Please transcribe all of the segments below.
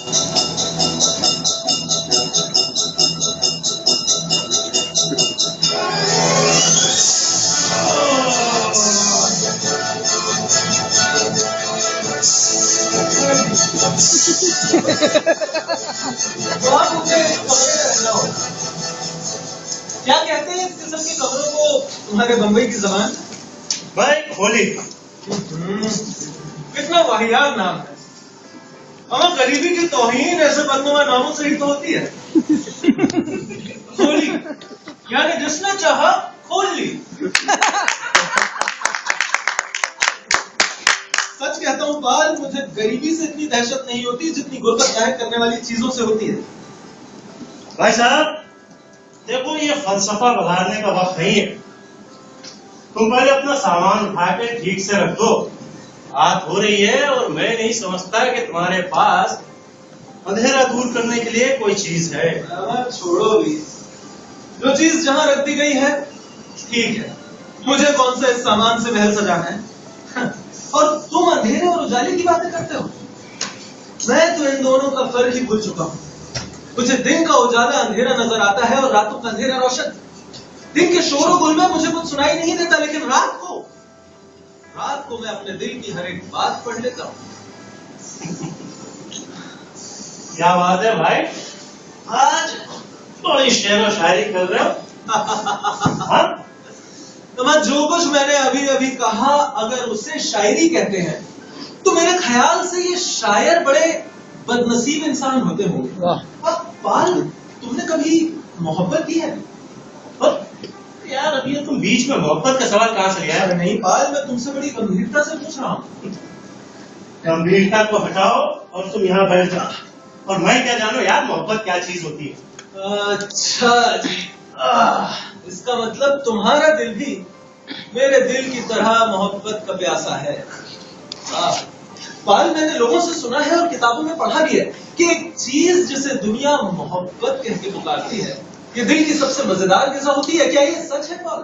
क्या कहते हैं इस किस्म की खबरों को तुम्हारे बम्बई की जबान? भाई खोली। कितना वाहियात नाम है। हमें गरीबी की तौहीन ऐसे बदनुमा नामों से ही तो होती है। खोली यानी जिसने चाहा खोल ली। सच कहता हूँ पाल, मुझे गरीबी से इतनी दहशत नहीं होती जितनी गुर्बत जाहिर करने वाली चीजों से होती है। भाई साहब देखो, ये फलसफा बढ़ाने का वक्त नहीं है। तुम पहले अपना सामान उठा के ठीक से रख दो। रात हो रही है और मैं नहीं समझता कि तुम्हारे पास अंधेरा दूर करने के लिए कोई चीज है। छोड़ो भी, जो चीज जहां रख दी गई है ठीक है। मुझे कौन सा इस सामान से महल सजाना है? और तुम अंधेरे और उजाले की बातें करते हो। मैं तो इन दोनों का फर्क ही भूल चुका हूं। मुझे दिन का उजाला अंधेरा नजर आता है और रातों का अंधेरा रोशन। दिन के शोरों गुल में मुझे कुछ सुनाई नहीं देता, लेकिन रात को मैं अपने दिल की हर एक बात पढ़ लेता हूं। क्या बात है भाई, आज बड़ी शेर व शायरी कर रहे हो। तो जो कुछ मैंने अभी अभी कहा, अगर उसे शायरी कहते हैं तो मेरे ख्याल से ये शायर बड़े बदनसीब इंसान होते होंगे। अब पाल, तुमने कभी मोहब्बत की है? और यार अभी तुम बीच में मोहब्बत का सवाल कहां से लिया है? नहीं पाल, मैं तुमसे बड़ी गंभीरता से पूछ रहा हूँ। गंभीरता को हटाओ और तुम यहाँ बैठ जाओ। और मैं क्या जानू यार मोहब्बत क्या चीज होती है। अच्छा जी, इसका मतलब तुम्हारा दिल भी मेरे दिल की तरह मोहब्बत का प्यासा है। पाल, मैंने लोगों से सुना है और किताबों में पढ़ा भी है कि एक चीज जिसे दुनिया मोहब्बत कह के पुकारती है, ये दिल की सबसे मजेदार ग़िज़ा होती है। क्या ये सच है पाल?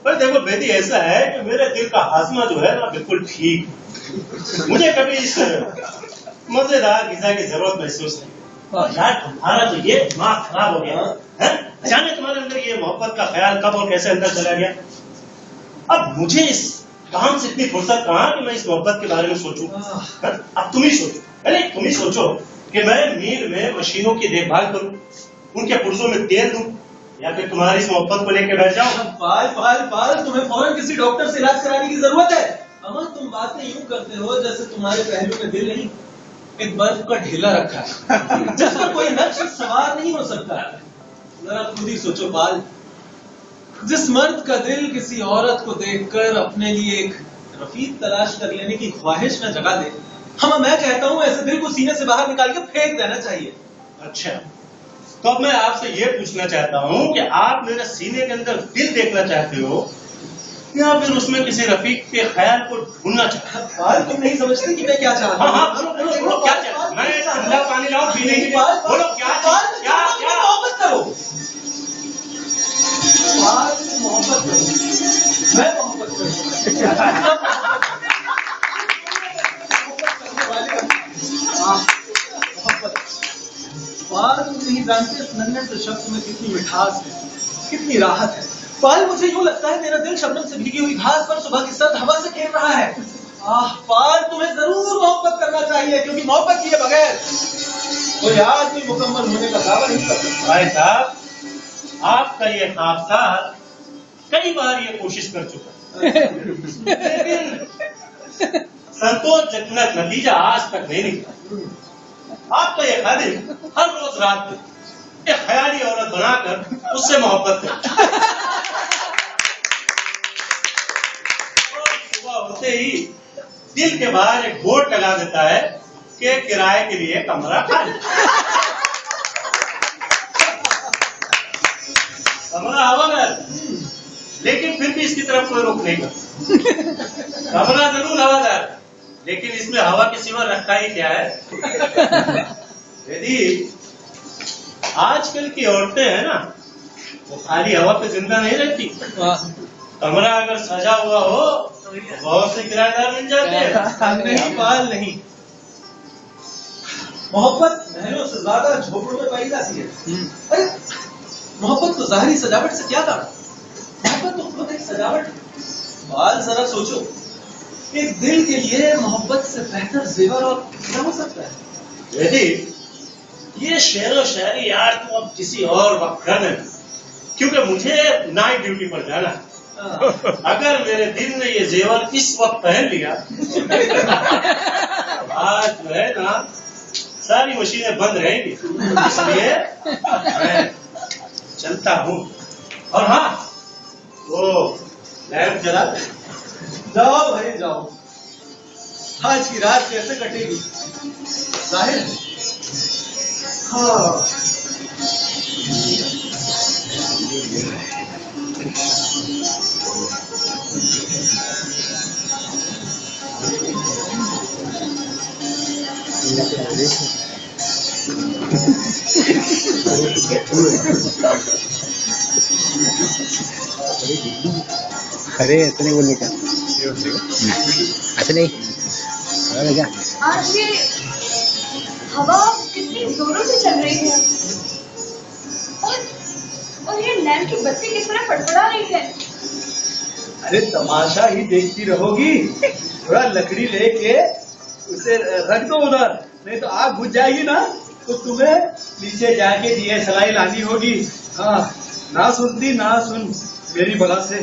पर देखो बेटी, ऐसा है कि मेरे दिल का हाजमा जो है ना बिल्कुल ठीक। मुझे कभी इस मजेदार ग़िज़ा की जरूरत महसूस नहीं। यार तुम्हारा तो ये दिमाग खराब हो गया है। जाने तुम्हारे अंदर ये मोहब्बत का ख्याल कब और कैसे अंदर चला गया। अब मुझे इस काम से इतनी फुर्सत कहाँ कि मैं इस मोहब्बत के बारे में सोचूं। अब तुम ही सोचो, अरे तुम ही सोचो कि मैं मील में मशीनों की देखभाल करूं, उनके पुर्जों में तेल दूं, या फिर तुम्हारी इस मोहब्बत को लेकर बैठ जाऊं। पाल, तुम्हें फौरन किसी डॉक्टर से इलाज कराने की जरूरत है। अमन, तुम बातें यूं करते हो जैसे तुम्हारे पहलू में दिल नहीं, एक बर्फ का ढेला रखा है जिस पर कोई नक्श सवार नहीं हो सकता। जरा खुद ही सोचो पाल, जिस मर्द का दिल किसी औरत को देखकर अपने लिए एक रफीक तलाश कर लेने की ख्वाहिश न जगा दे, मैं कहता हूं ऐसे दिल को सीने से बाहर निकाल के फेंक देना चाहिए। अच्छा, तो अब मैं आपसे ये पूछना चाहता हूं कि आप मेरे सीने के अंदर दिल देखना चाहते हो या फिर उसमें किसी रफीक के ख्याल को ढूंढना चाहते हो? पाल, तुम नहीं समझते कि मैं क्या चाहता हूं? बोलो क्या चाहते हो? मैं ठंडा पानी लाऊं पीने के लिए? बोलो क्या मोहब्बत करो। मोहब्बत करो, मैं मोहब्बत करूं। तुम नहीं जानते इस नन्हे से शब्द में कितनी मिठास है, कितनी राहत है। पाल, मुझे यूं लगता है मेरा दिल शबनम से भीगी हुई घास पर सुबह की सर्द हवा से खेल रहा है। पाल, तुम्हें जरूर मोहब्बत करना चाहिए, क्योंकि मोहब्बत किए बगैर कोई आदमी मुकम्मल होने का दावा नहीं कर सकता। भाई साहब, आपका ये ख्वाबसार कई बार ये कोशिश कर चुका लेकिन संतोषजनक नतीजा आज तक नहीं निकला। आपका ये खादिम हर रोज रात को एक ख्याली औरत बनाकर उससे मोहब्बत करता है और सुबह होते ही दिल के बाहर एक बोर्ड लगा देता है कि किराए के लिए कमरा खाली। कमरा हवादार, लेकिन फिर भी इसकी तरफ कोई रुख नहीं करता। कमरा जरूर हवादार, लेकिन इसमें हवा के सिवा रखा ही क्या है। यदि आजकल की औरतें हैं ना, वो खाली हवा पे जिंदा नहीं रहती। कमरा अगर सजा हुआ हो तो बहुत से किराएदार मिल जाते हैं। नहीं पाल, नहीं। मोहब्बत महलों से ज्यादा झोपड़ों में पाई जाती है। अरे मोहब्बत को ज़ाहिरी सजावट से क्या काम? मोहब्बत तो खुद एक सजावट है। बाल जरा सोचो, एक दिल के लिए मोहब्बत से बेहतर जेवर और क्या हो सकता है? बेटी ये शेरो शायरी यार तुम अब किसी और वक्त कर लेना, क्योंकि मुझे नाइट ड्यूटी पर जाना है। अगर मेरे दिल ने ये जेवर इस वक्त पहन लिया आज जो है ना सारी मशीनें बंद रहेंगी, इसलिए मैं चलता हूँ। और हाँ, वो लैंप जला दे। जाओ भाई जाओ, आज की रात कैसे कटेगी जाहिर है। हाँ अरे ऐसा नहीं बोलने का, ऐसा नहीं क्या? आज ये हवा कितनी जोरों से चल रही है और ये लैंप की बत्ती किस तरह फड़फड़ा रही है। अरे तमाशा ही देखती रहोगी, थोड़ा लकड़ी लेके उसे रख दो उधर, नहीं तो आग बुझ जाएगी ना, तो तुम्हें नीचे जाके दिए सलाई लानी होगी। हाँ, ना सुनती ना सुन मेरी बला से।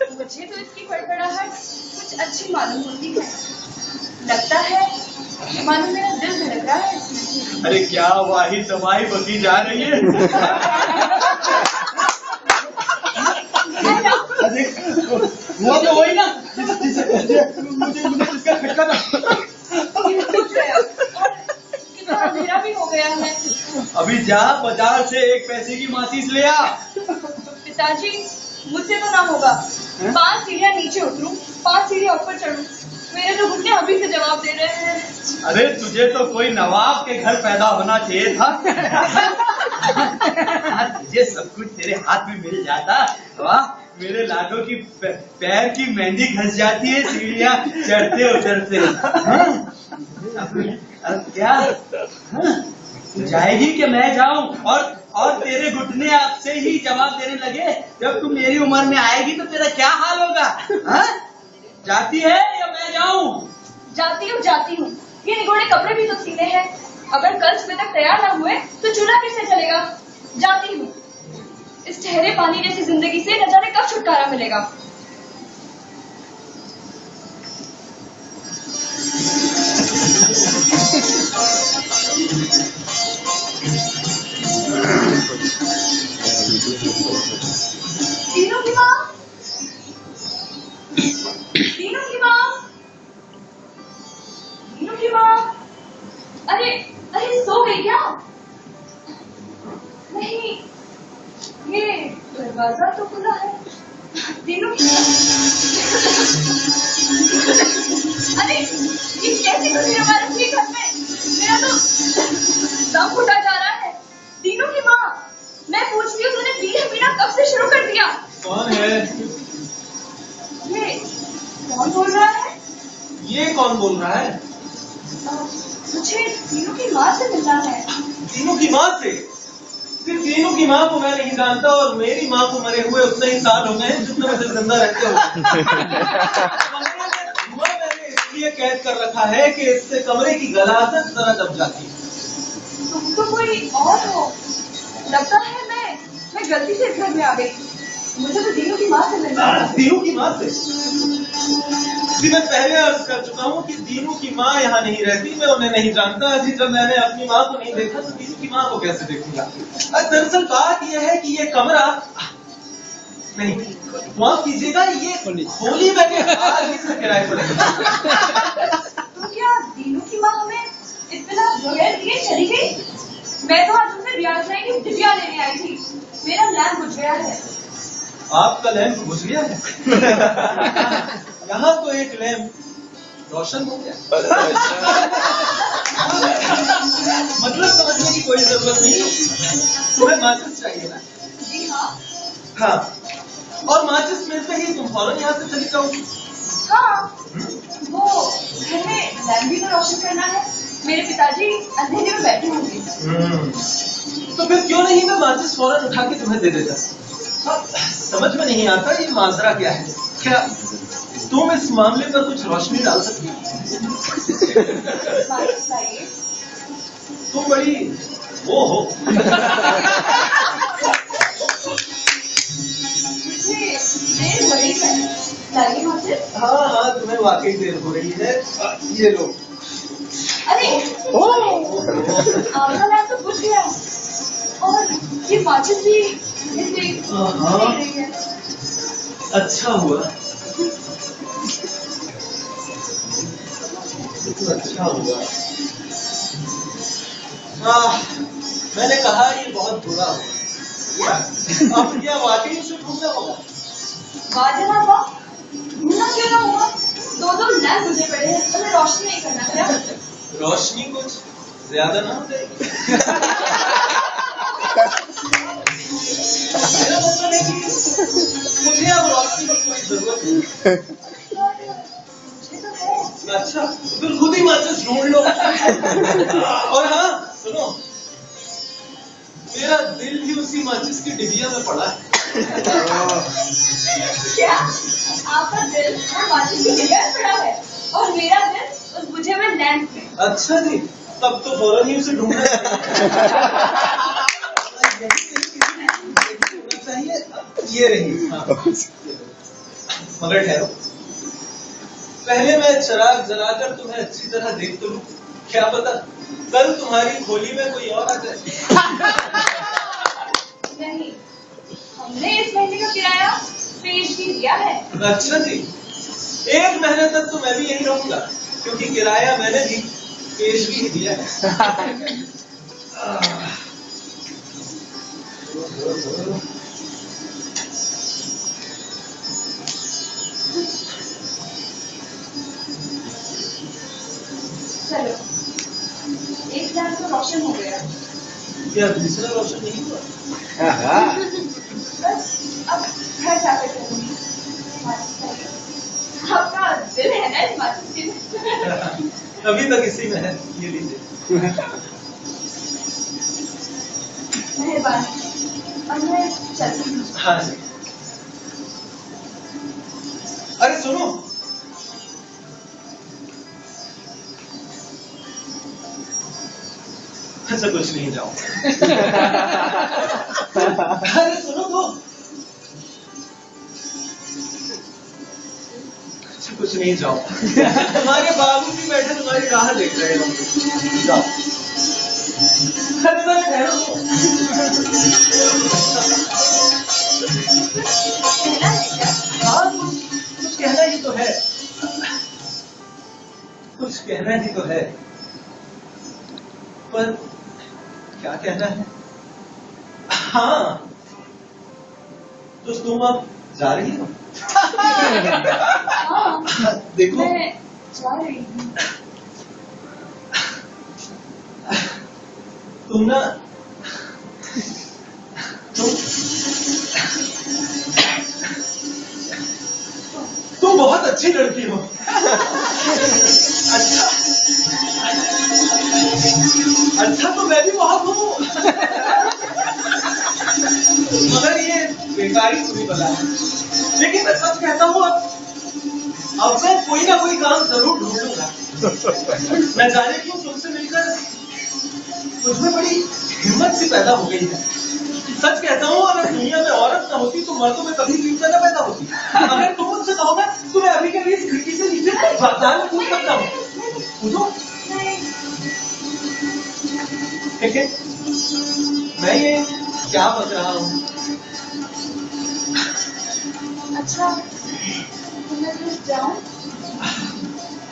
मुझे तो इसकी फड़फड़ाहट कुछ अच्छी मालूम होती है। लगता है मानो मेरा दिल धड़क रहा है इसमें। अरे क्या वाही तबाही बकी जा रही है। वो तो वही ना मुझे इसका खटका था। कितना अंधेरा भी हो गया है। अभी जा बाजार से 1 पैसे की माचिस ले आ। पिताजी मुझसे तो ना होगा। 5 सीढ़ियाँ नीचे उतरूं, 5 सीढ़ियाँ ऊपर चढ़ूं, मेरे तो घुटने अभी से जवाब दे रहे हैं। अरे तुझे तो कोई नवाब के घर पैदा होना चाहिए था। तुझे सब कुछ तेरे हाथ में मिल जाता। वाह, मेरे लाडो की पैर की मेहंदी घस जाती है सीढ़ियाँ चढ़ते उतरते। अब क्या तू जाएगी कि मैं जाऊं? और तेरे घुटने आपसे ही जवाब देने लगे। जब तुम मेरी उम्र में आएगी तो तेरा क्या हाल होगा? हाँ? जाती है या मैं जाऊं? जाती हूँ। ये निगोड़े कपड़े भी तो सीने हैं। अगर कल सुबह तक तैयार ना हुए तो चूल्हा किससे चलेगा? जाती हूँ। इस ठहरे पानी जैसी जिंदगी से न जाने कब छुटकारा मिलेगा। तीनों की माँ, तीनों की माँ, तीनों की माँ। अरे सो गई क्या? नहीं, ये दरवाजा तो खुला है। तीनों की अरे ये कैसी खुशी हमारे ठीक घर में? मेरा तो दम घुटा जा रहा है। तीनों की माँ, मैं पूछती हूँ तूने बीड़ा पीना कब से शुरू कर दिया? कौन है ये? कौन बोल रहा है? ये कौन बोल रहा है? मुझे तीनों की माँ से मिलना है। तीनों की माँ से? फिर तीनों की माँ को मैं नहीं जानता और मेरी माँ को मरे हुए उतने ही साल हो गए जितने मुझे जिंदा रहते हो। धुआं मैंने इसलिए कैद कर रखा है कि इससे कमरे की गलाजत जरा दब जाती है। तुम तो कोई और हो। लगता है मैं गलती से इस घर में आ गई। मुझे तो तीनों की माँ से मिलना है। तीनों की माँ से? जी मैं पहले अर्ज कर चुका हूँ कि तीनों की माँ यहाँ नहीं रहती, मैं उन्हें नहीं जानता। अभी जब मैंने अपनी माँ को नहीं देखा तो तीनों की माँ को कैसे देखूंगा? दरअसल बात यह है कि ये कमरा नहीं, माफ कीजिएगा, ये होली मैंने आज ही से किराए पर रखा। तो क्या तीनों की माँ हमें इतना बगैर दिए चली गई? मैं तो आज उनसे रियाजनाई की डिबिया लेने आई थी। मेरा लैंप बुझ गया है। आपका लैंप बुझ गया है? यहाँ तो एक लैंप रोशन हो गया। मतलब समझने की कोई जरूरत नहीं, तुम्हें माचिस चाहिए ना? जी हाँ। हाँ, और माचिस मिलते ही तुम फौरन यहाँ से चली जाओगी। हाँ, वो घर में लैम्प भी तो रोशन करना है। मेरे पिताजी अंधेरे में बैठे होंगे। तो फिर क्यों नहीं मैं माचिस फौरन उठा के तुम्हें दे देता। समझ में नहीं आता ये माजरा क्या है। क्या तुम इस मामले पर कुछ रोशनी डाल सकती हो? माचिस लाइए। तुम बड़ी वो हो। मुझे देर हो रही है। लाइए माचिस। हाँ हाँ तुम्हें वाकई देर हो रही है। ये लो। अरे आपका लैम्प तो बुझ गया और ये माचिस भी इसमें हाँ। रही है। अच्छा हुआ। अच्छा हुआ। मैंने कहा ये बहुत बुरा हुआ। अब क्या वाकई उसे ढूंढना होगा? वाह वाह, ढूंढना क्यों ना हुआ? दो लैम्प मुझे पड़े हैं, हमें रोशनी नहीं करना क्या? रोशनी कुछ ज्यादा ना हो जाएगी? मेरा मतलब है कि मुझे अब रोशनी की कोई जरूरत नहीं। मुझे तो है। अच्छा फिर खुद ही माचिस ढूंढ लो। और हाँ सुनो, मेरा दिल भी उसी माचिस की डिबिया में पड़ा है। क्या आपका दिल और माचिस की डिबिया में पड़ा है और मेरा दिल उस बुझे हुए लैम्प में? अच्छा जी, तब तो फौरन ही उसे ढूंढना चाहिए। ये रही। हाँ। मगर ठहरो, पहले मैं चिराग जलाकर तुम्हें अच्छी तरह देख तो लूं। क्या पता कल तुम्हारी खोली में कोई और आ जाए। नहीं, हमने इस महीने का किराया पेश भी दिया है। अच्छा जी, 1 महीने तक तो मैं भी यहीं रहूंगा, क्योंकि किराया मैंने भी पेश भी दिया है। चलो, एक लैम्प तो रोशन हो गया। क्या दूसरा रोशन नहीं हुआ? बस अब घर जाकर करूंगी। माचिस लाइए। आपका दिल है ना इस माचिस के लिए? अभी तक इसी में है। ये लीजिए। मेहरबानी। अब मैं चलती हूँ। हाँ जी। अरे सुनो, अच्छा कुछ नहीं, जाओ। अरे सुनो तो, अच्छा कुछ नहीं, जाओ। तुम्हारे बाबूजी बैठे तुम्हारी राह देख रहे होंगे। जाओ। अरे बस ठहरो। कहना है क्या? हाँ कुछ कहना ही तो है। कुछ कहना ही तो है, पर क्या कहना है? हाँ, तो तुम अब जा रही हो? हाँ, देखो मैं जा रही हूँ। तुम ना, तुम बहुत अच्छी लड़की हो। अच्छा तो मैं भी बहुत हूँ। मगर ये बेकारी तुम्हें पता है, लेकिन मैं सच कहता हूँ अब मैं कोई ना कोई काम जरूर ढूंढूंगा। मैं जाने क्यों तुमसे मिलकर मुझमें बड़ी हिम्मत सी पैदा हो गई है। सच कहता हूँ, अगर दुनिया में औरत ना होती तो मर्दों में कभी हिम्मत न पैदा होती। अगर तुम मुझसे कहो ना तो मैं अभी के लिए इस खिड़की से नीचे जाल में कूद सकता हूँ। कूदो। ठीक है, मैं ये क्या बक रहा हूँ? अच्छा, तो मैं फिर जाऊँ?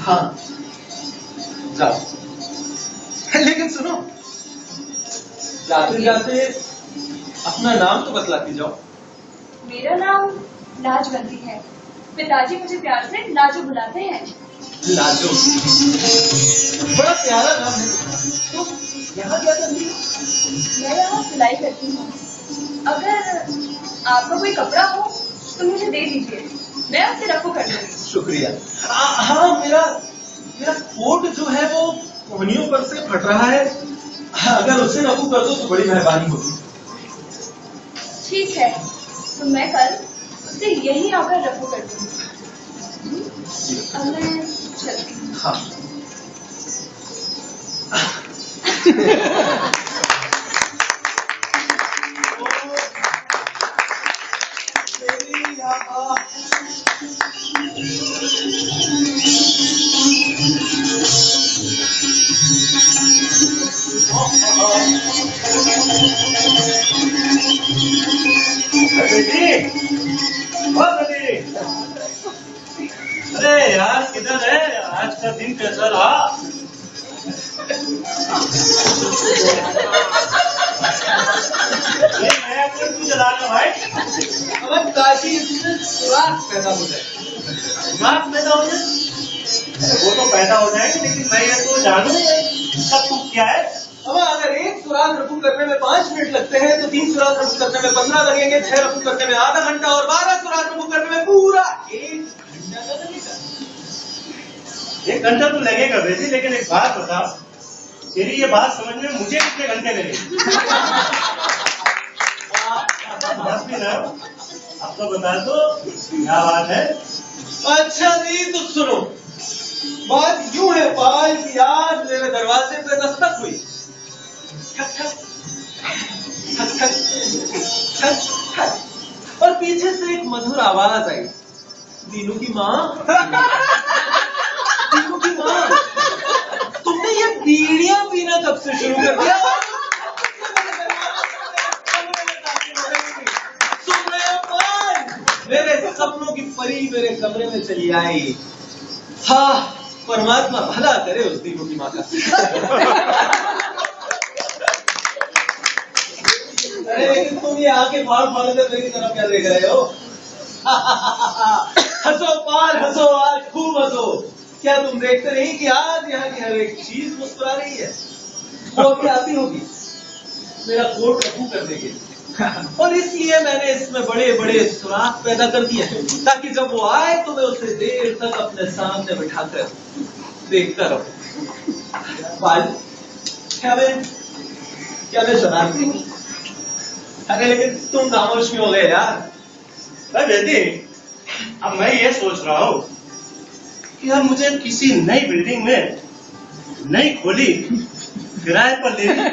हाँ जाओ, लेकिन सुनो, जाते जाते अपना नाम तो बतलाती जाओ। मेरा नाम लाजवंती है। पिताजी मुझे प्यार से लाजो बुलाते हैं। लाजो, बड़ा प्यारा नाम है। तो यहाँ क्या करती हो? मैं यहाँ सिलाई करती हूँ। अगर आपका कोई कपड़ा हो तो मुझे दे दीजिए, मैं उससे रफू कर दूंगी। शुक्रिया। हाँ, मेरा मेरा कोट जो है वो कोहनियों पर से फट रहा है, अगर उसे रफू कर दो तो बड़ी मेहरबानी होगी। ठीक है, तो मैं कल उसे यही आकर रफू कर दूंगी। अब मैं चलती हूँ। हाँ। अरे यार किधर है? आज का दिन कैसा रहा? ये नया कोट क्यों चला रहा भाई? अब ताकि इसमें सुराख पैदा हो जाए। दिमाग पैदा हो जाए? वो तो पैदा हो जाएंगे, लेकिन मैं ये तो जानू सब कुछ क्या है। अब अगर एक सुराख रफू करने में 5 मिनट लगते हैं तो 3 सुराख रफू करने में 15 लगेंगे, 6 रफू करने में आधा घंटा और 12 सुराख रफू करने में पूरा 1 घंटा लगेगा। 1 घंटा तो लगेगा वैसे, लेकिन एक बात बता, तेरी ये बात समझ में मुझे कितने घंटे लगे? बस भी ना, अब तो बता दो क्या बात है। अच्छा जी, तो सुनो, बात यूं है पाल कि आज मेरे दरवाजे पे दस्तक हुई। ठक ठक ठक ठक ठक ठक, और पीछे से एक मधुर आवाज आई, दीनू की माँ। दीनू की माँ, तुमने ये बीड़ियां पीना कब से शुरू कर दिया? सुन रहे हो पाल? मेरे सपनों की परी मेरे कमरे में चली आई। हाँ, परमात्मा भला करे उस दीनू की माँ का। अरे लेकिन तुम ये आके फाड़ फाड़ कर मेरी तरफ क्या देख रहे हो? हंसो पाल, हंसो, आज खूब हंसो। क्या तुम देखते नहीं कि आज यहाँ की हर एक चीज मुस्कुरा रही है? वो अभी आती होगी मेरा कोट रफू करने के लिए, और इसलिए मैंने इसमें बड़े बड़े सुराख पैदा कर दिए हैं, ताकि जब वो आए तो मैं उसे देर तक अपने सामने बिठाकर देखता रहूं। पाल, क्या मैं शरारती हूँ? अरे लेकिन तुम खामोश क्यों हो गए यार? बेटी, अब मैं ये सोच रहा हूँ कि यार मुझे किसी नई बिल्डिंग में नई खोली किराए पर लेनी